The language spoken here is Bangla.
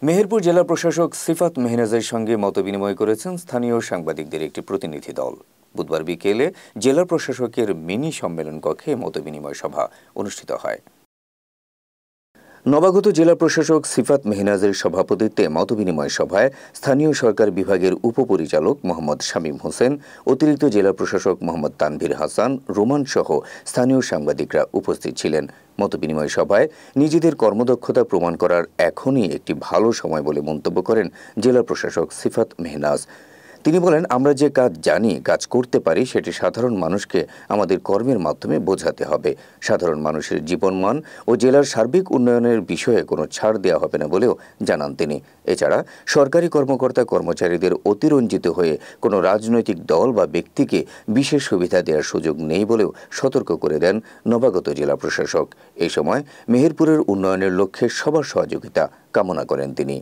মেহেরপুর জেলা প্রশাসক সিফাত মেহনাজের সঙ্গে মতবিনিময় করেছেন স্থানীয় সাংবাদিকদের একটি প্রতিনিধি দল। বুধবার বিকেলে জেলা প্রশাসকের মিনি সম্মেলন কক্ষে মতবিনিময় সভা অনুষ্ঠিত হয়। নবাগত জেলা প্রশাসক সিফাত মেহনাজের সভাপতিত্বে মতবিনিময় সভায় স্থানীয় সরকার বিভাগের উপপরিচালক মোহাম্মদ শামীম হোসেন, অতিরিক্ত জেলা প্রশাসক মোহাম্মদ তানভীর হাসান, রোমান সহ স্থানীয় সাংবাদিকরা উপস্থিত ছিলেন। মতবিনিময় সভায় নিজেদের কর্মদক্ষতা প্রমাণ করার এখনই একটি ভালো সময় বলে মন্তব্য করেন জেলা প্রশাসক সিফাত মেহনাজ। তিনি বলেন, আমরা যে কাজ জানি, কাজ করতে পারি, সেটি সাধারণ মানুষকে আমাদের কর্মের মাধ্যমে বোঝাতে হবে। সাধারণ মানুষের জীবনমান ও জেলার সার্বিক উন্নয়নের বিষয়ে কোনো ছাড় দেওয়া হবে না বলেও জানান তিনি। এছাড়া সরকারি কর্মকর্তা কর্মচারীদের অতিরঞ্জিত হয়ে কোনো রাজনৈতিক দল বা ব্যক্তিকে বিশেষ সুবিধা দেওয়ার সুযোগ নেই বলেও সতর্ক করে দেন নবাগত জেলা প্রশাসক। এই সময় মেহেরপুরের উন্নয়নের লক্ষ্যে সবার সহযোগিতা কামনা করেন তিনি।